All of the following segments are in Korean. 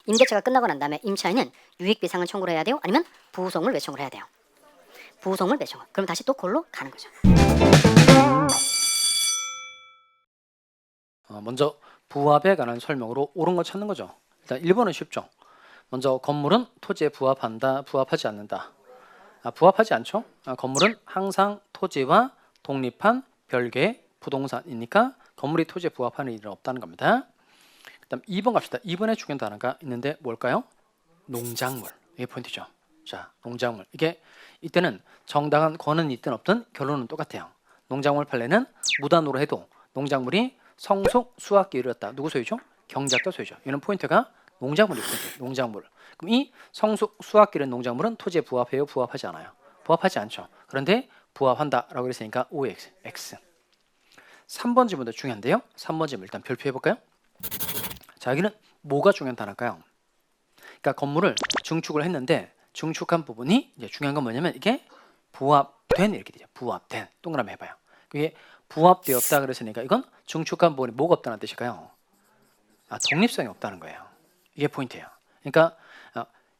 임대차가 끝나고 난 다음에 임차인은 유익배상을 청구를 해야 돼요? 아니면 부속물 매청을 해야 돼요? 부속물 매청을. 그럼 다시 또 그걸로 가는 거죠. 먼저 부합에 관한 설명으로 옳은 거 찾는 거죠. 일단 1번은 쉽죠. 먼저 건물은 토지에 부합한다, 부합하지 않는다. 부합하지 않죠. 건물은 항상 토지와 독립한 별개의 부동산이니까 건물이 토지에 부합하는 일은 없다는 겁니다. 그다음 2번 갑시다. 2번에 중요한 단어가 있는데 뭘까요? 농작물. 이게 포인트죠. 자, 농작물. 이게 이때는 정당한 권한이 있든 없든 결론은 똑같아요. 농작물 판례는 무단으로 해도 농작물이 성속 수확기에 이르렀다. 누구 소유죠? 경작자 소유죠. 이런 포인트가 농작물이 포인트. 농작물. 그럼 이 성속 수확기를 농작물은 토지에 부합해요? 부합하지 않아요? 부합하지 않죠. 그런데 부합한다라고 그랬으니까 OX, X. 3번 질문도 중요한데요. 3번 질문 일단 별표해 볼까요? 자, 여기는 뭐가 중요한 단어일까요? 그러니까 건물을 증축을 했는데 증축한 부분이 이제 중요한 건 뭐냐면 이게 부합된 이렇게 되죠. 부합된. 동그라미 해봐요. 그게 부합되었다 그랬으니까 이건 증축한 부분이 뭐가 없다는 뜻일까요? 독립성이 없다는 거예요. 이게 포인트예요. 그러니까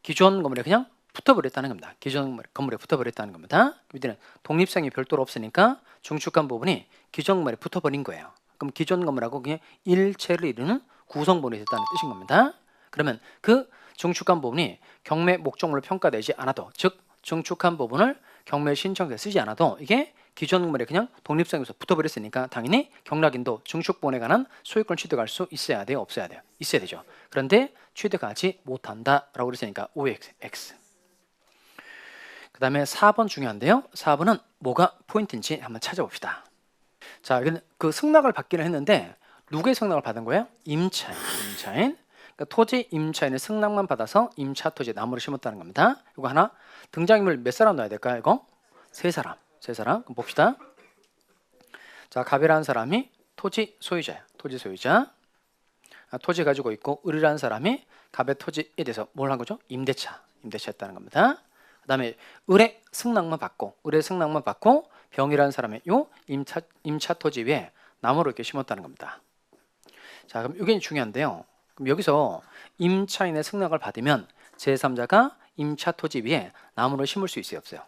기존 건물에 그냥 붙어버렸다는 겁니다. 기존 건물에 붙어버렸다는 겁니다. 이때는 독립성이 별도로 없으니까 증축한 부분이 기존 건물에 붙어버린 거예요. 그럼 기존 건물하고 그냥 일체를 이루는 구성본이 됐다는 뜻인 겁니다. 그러면 그 증축한 부분이 경매 목적물로 평가되지 않아도, 즉 증축한 부분을 경매 신청서에 쓰지 않아도 이게 기존 건물에 그냥 독립성에서 붙어버렸으니까 당연히 경락인도 증축본에 관한 소유권 취득할 수 있어야 돼요? 없어야 돼요? 있어야 되죠. 그런데 취득하지 못한다라고 그랬으니까 OX, X. 그 다음에 4번 중요한데요. 4번은 뭐가 포인트인지 한번 찾아봅시다. 자, 여기는 그 승낙을 받기는 했는데 누구의 승낙을 받은 거예요? 임차인. 그러니까 토지 임차인의 승낙만 받아서 임차 토지에 나무를 심었다는 겁니다. 이거 하나. 등장인물 몇 사람 넣어야 될까요? 이거 세 사람. 그럼 봅시다. 자, 갑이라는 사람이 토지 소유자야. 토지 가지고 있고 을이라는 사람이 갑의 토지에 대해서 뭘 한 거죠? 임대차했다는 겁니다. 그 다음에 을의 승낙만 받고 병이라는 사람의 요 임차 토지 위에 나무를 이렇게 심었다는 겁니다. 자, 그럼 이게 중요한데요. 그럼 여기서 임차인의 승낙을 받으면 제3자가 임차 토지 위에 나무를 심을 수 있어요, 없어요?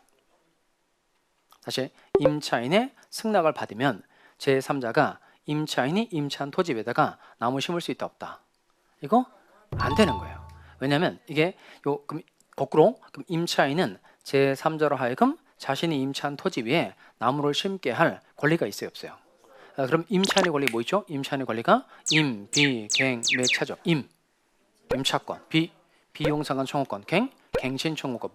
다시 임차인의 승낙을 받으면 제3자가 임차인이 임차한 토지 위에다가 나무 심을 수 있다 없다? 이거 안 되는 거예요. 왜냐하면 이게 그럼 거꾸로 그럼 임차인은 제3자로 하여금 자신이 임차한 토지 위에 나무를 심게 할 권리가 있어요, 없어요? 그럼 임차인의 권리 뭐 있죠? 임차인의 권리가 임, 비, 갱, 매차죠. 임차권, 비용상관 청구권, 갱신 청구권,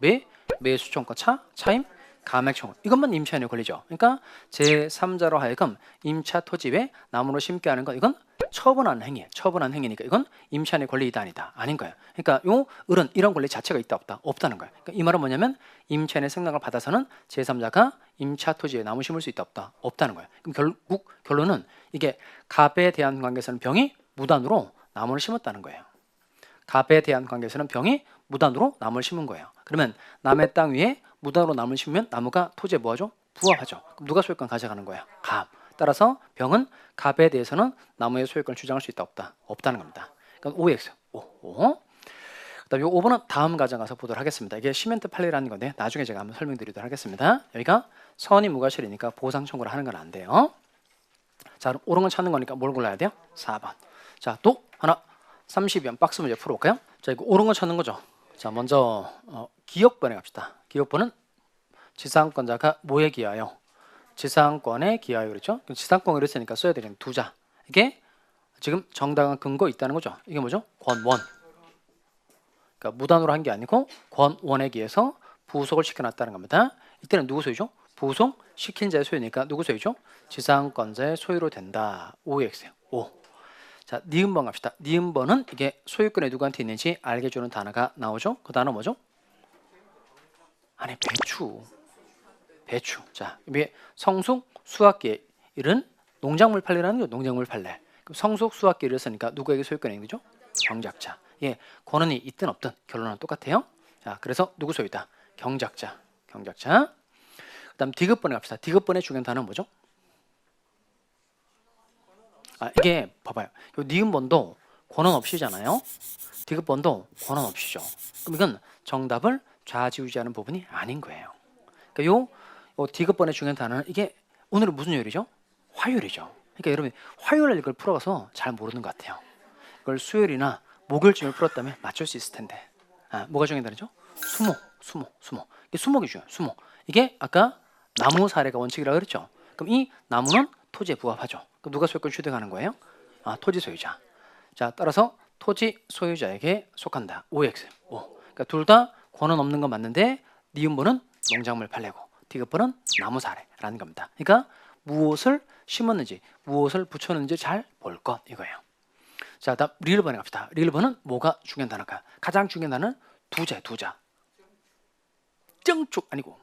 매수 청구권, 차임, 감액 청구. 이것만 임차인의 권리죠. 그러니까 제3자로 하여금 임차 토지 위에 나무를 심게 하는 건 이건 처분한 행위니까 이건 임차인의 권리이다 아니다? 아닌 거예요. 그러니까 요 을은 이런 권리 자체가 있다 없다? 없다는 거예요. 그러니까 이 말은 뭐냐면 임차인의 승낙을 받아서는 제3자가 임차 토지에 나무 심을 수 있다 없다? 없다는 거예요. 그럼 결국 결론은 이게 갑에 대한 관계에서는 병이 무단으로 나무를 심었다는 거예요. 갑에 대한 관계에서는 병이 무단으로 나무를 심은 거예요. 그러면 남의 땅 위에 무단으로 나무를 심으면 나무가 토지에 뭐하죠? 부합하죠. 그럼 누가 소유권 가져가는 거예요? 갑. 따라서 병은 갑에 대해서는 나무의 소유권을 주장할 수 있다 없다? 없다는 겁니다. 그럼 OX. 그다음에 5번은 다음 과정 가서 보도록 하겠습니다. 이게 시멘트 판례라는 건데 나중에 제가 한번 설명드리도록 하겠습니다. 여기가 선의 무과실이니까 보상 청구를 하는 건 안 돼요. 자, 그럼 옳은 건 찾는 거니까 뭘 골라야 돼요? 4번. 자, 또 하나 32번 박스 문제 풀어볼까요? 자, 이거 옳은 거 찾는 거죠. 자, 먼저 기억번에 갑시다. 기억번은 지상권자가 뭐에 기하여? 지상권에 기하여 그랬죠? 지상권을 그랬으니까 써야 되는 두자. 이게 지금 정당한 근거 있다는 거죠. 이게 뭐죠? 권원. 그러니까 무단으로 한 게 아니고 권원에 기해서 부속을 시켜놨다는 겁니다. 이때는 누구 소유죠? 부속 시킨 자의 소유니까 누구 소유죠? 지상권자의 소유로 된다. OX요. O. 자, 니은번 갑시다. 니은번은 이게 소유권이 누구한테 있는지 알게 해주는 단어가 나오죠. 그 단어 뭐죠? 아니, 배추. 자, 위에 성숙 수확기에 이른 농작물 판례라는 거. 농작물 판례. 그럼 성숙 수확기에 이르렀으니까 누구에게 소유권이 있는 거죠? 경작자. 예, 권한이 있든 없든 결론은 똑같아요. 자, 그래서 누구 소유다? 경작자. 그다음 디귿번에 갑시다. 디귿번의 중요한 단어는 뭐죠? 이게 봐봐요. 요 니은번도 권한 없이잖아요. 디귿번도 권한 없이죠. 그럼 이건 정답을 좌지우지하는 부분이 아닌 거예요. 그러니까 요 디귿번의 중요한 단어는 이게 오늘은 무슨 요일이죠? 화요일이죠. 그러니까 여러분 화요일에 이걸 풀어가서 잘 모르는 것 같아요. 이걸 수요일이나 목요일쯤에 풀었다면 맞출 수 있을 텐데. 뭐가 중요한 단어죠? 수목. 이게 수목이 중요해요. 수목. 이게 아까 나무 사례가 원칙이라고 그랬죠. 그럼 이 나무는 토지에 부합하죠. 그럼 누가 소유권 취득하는 거예요? 토지 소유자. 자, 따라서 토지 소유자에게 속한다. OX. 그러니까 둘 다 권한 없는 건 맞는데 니은번은 농작물 팔레고 디귿번은 나무 사례라는 겁니다. 그러니까 무엇을 심었는지 무엇을 붙였는지 잘 볼 것 이거예요. 자, 다음 리을번에 갑시다. 리을번은 뭐가 중요한 단어일까? 가장 중요한 단어는 두자. 쩡쭉 아니고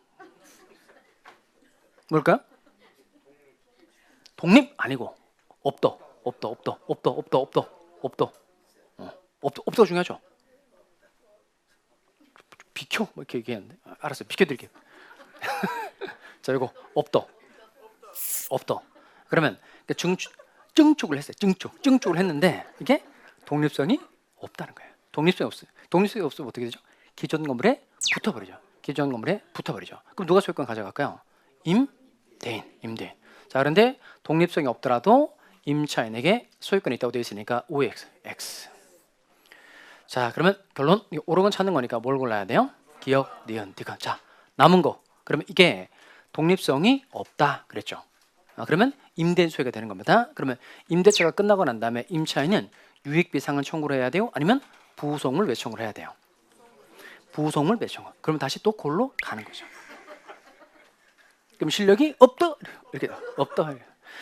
뭘까요? 독립 아니고 없도 중요하죠. 비켜 뭐 이렇게 얘기했는데 알았어요. 비켜드릴게요. 자, 이거 없도. 그러면 증축을 했어요. 증축을 했는데 이게 독립성이 없다는 거예요. 독립성이 없으면 어떻게 되죠? 기존 건물에 붙어버리죠. 그럼 누가 소유권 가져갈까요? 임대인. 자, 그런데 독립성이 없더라도 임차인에게 소유권이 있다고 되어 있으니까 OX. 자, 그러면 결론 옳은 건 찾는 거니까 뭘 골라야 돼요? 기역, 니은, 디귿. 자, 남은 거. 그러면 이게 독립성이 없다 그랬죠. 그러면 임대 소유가 되는 겁니다. 그러면 임대차가 끝나고 난 다음에 임차인은 유익비 상환 청구를 해야 돼요? 아니면 부송을 외청을 해야 돼요? 부송을 외청. 그러면 다시 또 골로 가는 거죠. 그럼 실력이 없다. 이렇게 없다.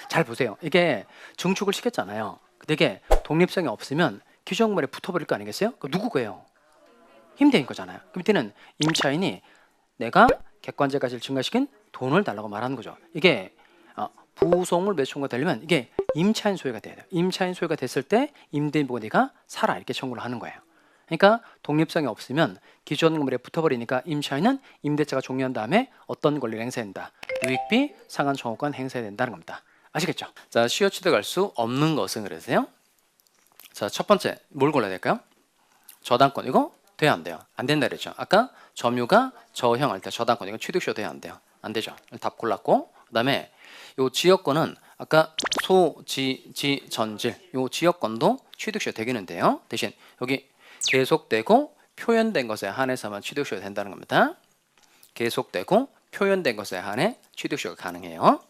잘 보세요. 이게 증축을 시켰잖아요. 근데 이게 독립성이 없으면 기존 건물에 붙어버릴 거 아니겠어요? 그럼 누구 거예요? 임대인 거잖아요. 그럼 이때는 임차인이 내가 객관적 가치를 증가시킨 돈을 달라고 말하는 거죠. 이게 부송을 외청구가 되려면 이게 임차인 소유가 돼야 돼요. 임차인 소유가 됐을 때 임대인 보고 네가 살아 이렇게 청구를 하는 거예요. 그러니까 독립성이 없으면 기존 건물에 붙어버리니까 임차인은 임대차가 종료한 다음에 어떤 권리를 행사해야 된다? 유익비 상환 청구권 행사해야 된다는 겁니다. 아시겠죠? 자, 시효 취득할 수 없는 것은 그러세요. 자, 첫 번째 뭘 골라야 될까요? 저당권 이거 돼야 안 돼요? 안 된다 그랬죠. 아까 점유가 저형할 때 저당권 이거 취득시효 돼야 안 돼요? 안 되죠. 답 골랐고 그다음에 요 지역권은 아까 소지지 전질 요 지역권도 취득시효 되기는데요. 대신 여기 계속되고 표현된 것에 한해서만 취득시효 된다는 겁니다. 계속되고 표현된 것에 한해 취득시효가 가능해요.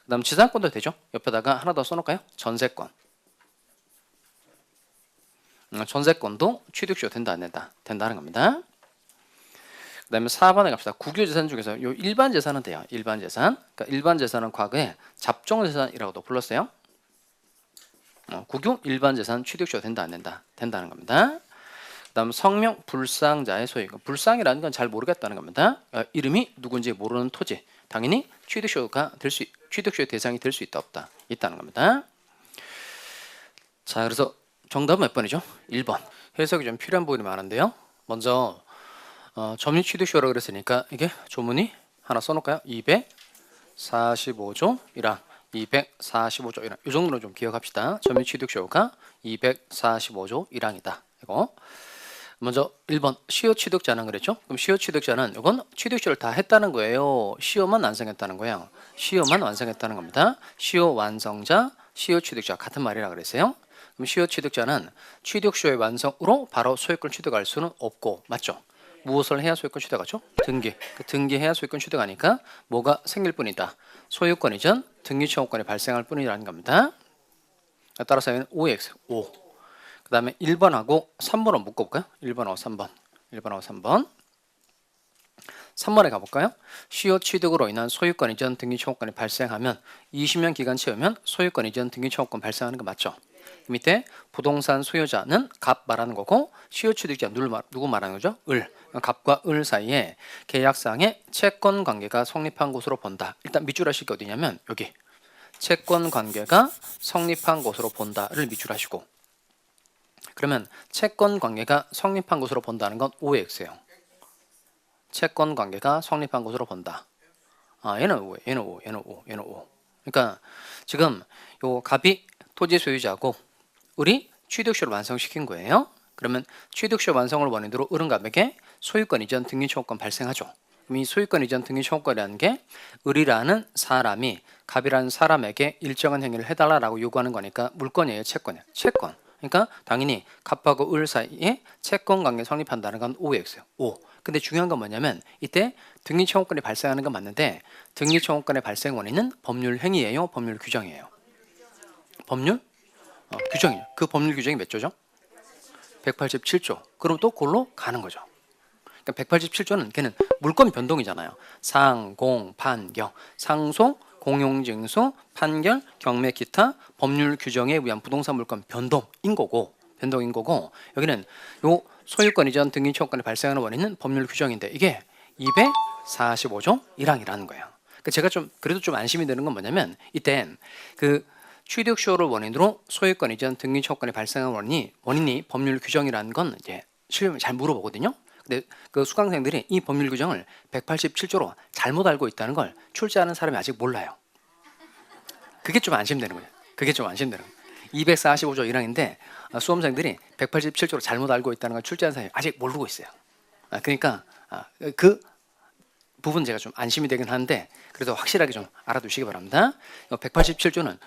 그다음 지상권도 되죠. 옆에다가 하나 더 써놓을까요? 전세권. 전세권도 취득시효 된다 안 된다? 된다는 겁니다. 그다음에 4번에 갑시다. 국유재산 중에서 요 일반 재산은 돼요. 일반 재산. 그러니까 일반 재산은 과거에 잡종재산이라고도 불렀어요. 국유 일반 재산 취득시효 된다 안 된다? 된다는 겁니다. 그다음 성명 불상자의 소유. 불상이라는 건 잘 모르겠다는 겁니다. 이름이 누군지 모르는 토지. 당연히 취득시효 대상이 될 수 있다 없다? 있다는 겁니다. 자, 그래서 정답은 몇 번이죠? 1번. 해석이 좀 필요한 부분이 많은데요. 먼저 점유 취득시효라고 그랬으니까 이게 조문이 하나 써놓을까요? 245조 1항 245조 1항 이 정도로 좀 기억합시다. 점유 취득시효가 245조 1항이다. 이거 먼저 1번 시효 취득자는 그랬죠? 그럼 시효 취득자는 이건 취득시효를 다 했다는 거예요? 시효만 완성했다는 거예요? 시효만 완성했다는 겁니다. 시효 완성자, 시효 취득자 같은 말이라 그랬어요. 그럼 시효 취득자는 취득시효의 완성으로 바로 소유권 취득할 수는 없고 맞죠? 무엇을 해야 소유권 취득하죠? 등기. 등기해야 소유권 취득하니까 뭐가 생길 뿐이다. 소유권 이전 등기 청구권이 발생할 뿐이라는 겁니다. 따라서 여기는 OX 5. 그 다음에 1번하고 3번을 묶어볼까요? 1번하고 3번. 1번하고 3번. 3번에 가볼까요? 시효 취득으로 인한 소유권 이전 등기 청구권이 발생하면 20년 기간 채우면 소유권 이전 등기 청구권 발생하는 거 맞죠? 밑에 부동산 소유자는 갑 말하는 거고 시효 취득자 누구 말하는 거죠? 을. 갑과 을 사이에 계약상의 채권 관계가 성립한 곳으로 본다. 일단 밑줄하실 게 어디냐면 여기 채권 관계가 성립한 곳으로 본다를 밑줄하시고 그러면 채권 관계가 성립한 곳으로 본다는 건 OX예요. 채권 관계가 성립한 곳으로 본다. 얘는 5, 얘는 5, 얘는 5, 얘는 5. 그러니까 지금 요 갑이 토지 소유자고 을이 취득쇼를 완성시킨 거예요. 그러면 취득쇼 완성을 원인으로 을은갑에게 소유권 이전 등기청구권 발생하죠. 그럼 이 소유권 이전 등기청구권이라는 게 을이라는 사람이 갑이라는 사람에게 일정한 행위를 해달라고 요구하는 거니까 물권이에요, 채권이에요. 채권. 그러니까 당연히 갑하고 을 사이에 채권 관계 성립한다는 건 O예요. O. 근데 중요한 건 뭐냐면 이때 등기청구권이 발생하는 건 맞는데 등기청구권의 발생 원인은 법률 행위예요, 법률 규정이에요. 법률 규정이에요. 그 법률 규정이 몇 조죠? 187조. 그럼 또 그걸로 가는 거죠. 그러니까 187조는 걔는 물권 변동이잖아요. 상, 공, 판, 경, 상속, 공용증수, 판결, 경매, 기타 법률 규정에 의한 부동산 물권 변동인 거고 여기는 요 소유권 이전 등기청구권이 발생하는 원인은 법률 규정인데 이게 245조 1항이라는 거예요. 그러니까 제가 좀 그래도 좀 안심이 되는 건 뭐냐면 이때 그 취득쇼를 원인으로 소유권 이전 등기청구권이 발생한 원인이 법률 규정이라는 건 이제 실력을 잘 물어보거든요. 근데 그 수강생들이 이 법률 규정을 187조로 잘못 알고 있다는 걸 출제하는 사람이 아직 몰라요. 그게 좀 안심되는 거예요. 245조 1항인데 수험생들이 187조로 잘못 알고 있다는 걸 출제하는 사람이 아직 모르고 있어요. 그러니까 그 부분 제가 좀 안심이 되긴 하는데 그래도 확실하게 좀 알아두시기 바랍니다. 187조는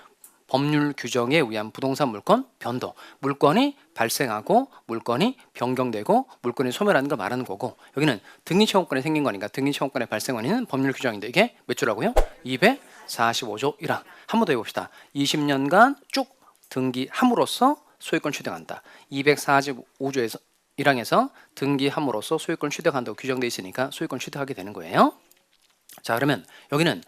법률 규정에 의한 부동산 물권 변동, 물권이 발생하고 물권이 변경되고 물권이 소멸하는 걸 말하는 거고 여기는 등기청구권이 생긴 거니까 등기청구권의 발생 원인은 법률 규정인데 이게 몇 조라고요? 245조 1항. 한 번 더 해봅시다. 20년간 쭉 등기함으로써 소유권 취득한다. 245조에서 1항에서 등기함으로써 소유권 취득한다고 규정되어 있으니까 소유권 취득하게 되는 거예요. 자 그러면 여기는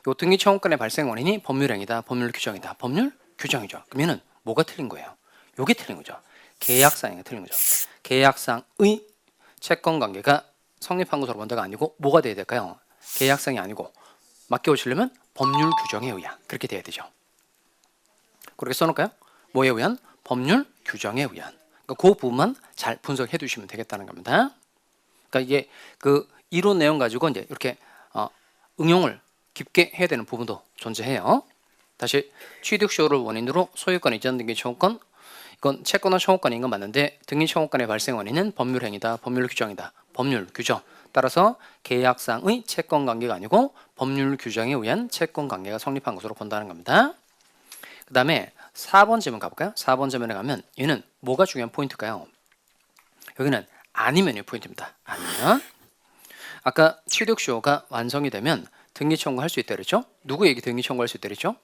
요 등기청구권의 발생 원인이 법률행위다, 법률 규정이다. 법률 규정이죠. 그러면은 뭐가 틀린 거예요? 요게 틀린 거죠. 계약상이 틀린 거죠. 계약상의 채권 관계가 성립한 것으로 본다가 아니고 뭐가 돼야 될까요? 계약상이 아니고 맡겨오시려면 법률 규정에 의한 그렇게 돼야 되죠. 그렇게 써놓을까요? 뭐에 의한? 법률 규정에 의한. 그러니까 그 부분만 잘 분석해 두시면 되겠다는 겁니다. 그러니까 이게 그 이론 내용 가지고 이제 이렇게 응용을 깊게 해야 되는 부분도 존재해요. 다시 취득쇼를 원인으로 소유권 이전 등기청구권 이건 채권과 청구권인 건 맞는데 등기청구권의 발생 원인은 법률행위다, 법률 규정이다. 법률 규정. 따라서 계약상의 채권 관계가 아니고 법률 규정에 의한 채권 관계가 성립한 것으로 본다는 겁니다. 그 다음에 4번 질문 가볼까요? 4번 질문에 가면 얘는 뭐가 중요한 포인트일까요? 여기는 아니면이 포인트입니다. 아니면 아까 취득쇼가 완성이 되면 등기청구할 수 있다 그랬죠? 누구에게 등기청구할 수 있다 그랬죠?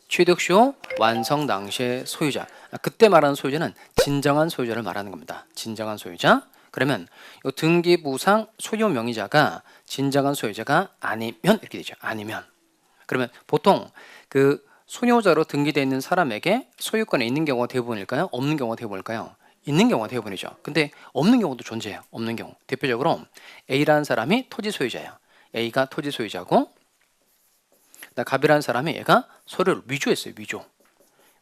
취득쇼 완성 당시의 소유자. 그때 말하는 소유자는 진정한 소유자를 말하는 겁니다. 진정한 소유자. 그러면 이 등기부상 소유 명의자가 진정한 소유자가 아니면 이렇게 되죠. 아니면. 그러면 보통 그 소유자로 등기되어 있는 사람에게 소유권이 있는 경우가 대부분일까요? 없는 경우가 대부분일까요? 있는 경우가 대부분이죠. 근데 없는 경우도 존재해요. 없는 경우. 대표적으로 A라는 사람이 토지 소유자예요. A가 토지 소유자고 갑이라는 사람이 얘가 서류를 위조했어요.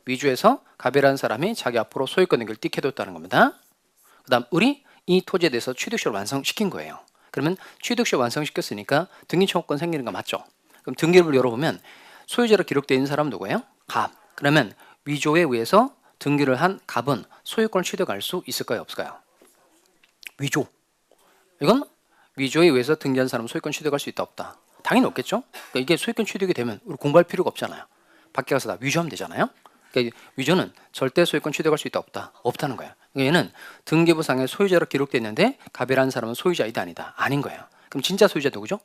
위조해서 갑이라는 사람이 자기 앞으로 소유권 등기를 띡 해뒀다는 겁니다. 그 다음 을이 이 토지에 대해서 취득쇼를 완성시킨 거예요. 그러면 취득쇼 완성시켰으니까 등기청구권 생기는 거 맞죠? 그럼 등기를 열어보면 소유자로 기록되어 있는 사람은 누구예요? 갑. 그러면 위조에 의해서 등기를 한 갑은 소유권을 취득할 수 있을까요? 없을까요? 위조. 이건 위조에 의해서 등기한 사람은 소유권 취득할 수 있다 없다? 당연히 없겠죠? 그러니까 이게 소유권 취득이 되면 우리 공부할 필요가 없잖아요. 밖에 가서 다 위조하면 되잖아요. 그러니까 위조는 절대 소유권 취득할 수 있다 없다? 없다는 거예요. 그러니까 얘는 등기부상에 소유자로 기록되어 있는데 갑이라는 사람은 소유자이다 아니다? 아닌 거예요. 그럼 진짜 소유자 누구죠?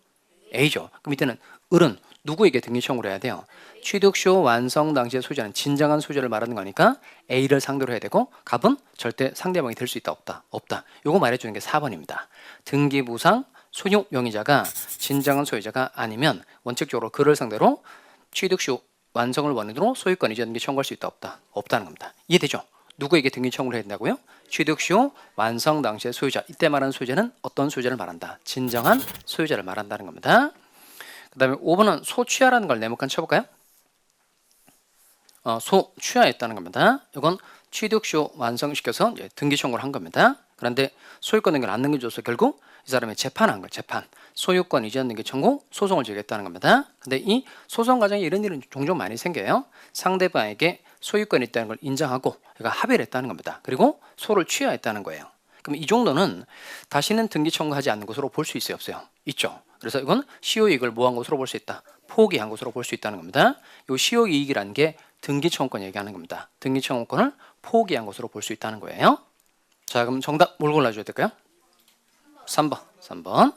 A죠. 그럼 이때는 을은 누구에게 등기 청구를 해야 돼요? 취득쇼 완성 당시의 소유자는 진정한 소유자를 말하는 거니까 A를 상대로 해야 되고 갑은 절대 상대방이 될 수 있다 없다? 없다. 요거 말해주는 게 4번입니다. 등기부상 소유 명의자가 진정한 소유자가 아니면 원칙적으로 그를 상대로 취득쇼 완성을 원인으로 소유권 이전 등기 청구할 수 있다 없다? 없다는 겁니다. 이해되죠? 누구에게 등기 청구를 해야 된다고요? 취득쇼 완성 당시의 소유자. 이때 말하는 소유자는 어떤 소유자를 말한다? 진정한 소유자를 말한다는 겁니다. 그 다음에 5번은 소취하라는 걸 네모칸 쳐볼까요? 소취하했다는 겁니다. 이건 취득쇼 완성시켜서 등기 청구를 한 겁니다. 그런데 소유권 등기를 안 넘겨줘서 결국 이 사람이 재판한 거예요. 재판. 소유권 이전 등기 청구 소송을 제기했다는 겁니다. 근데 이 소송 과정에 이런 일은 종종 많이 생겨요. 상대방에게 소유권이 있다는 걸 인정하고 그러니까 합의를 했다는 겁니다. 그리고 소를 취하했다는 거예요. 그럼 이 정도는 다시는 등기 청구하지 않는 것으로 볼 수 있어요, 없어요? 있죠. 그래서 이건 시효이익을 뭐한 것으로 볼 수 있다. 포기한 것으로 볼 수 있다는 겁니다. 이 시효이익이라는 게 등기 청구권 얘기하는 겁니다. 등기 청구권을 포기한 것으로 볼 수 있다는 거예요. 자, 그럼 정답 뭘 골라줘야 될까요? 3번. 3번.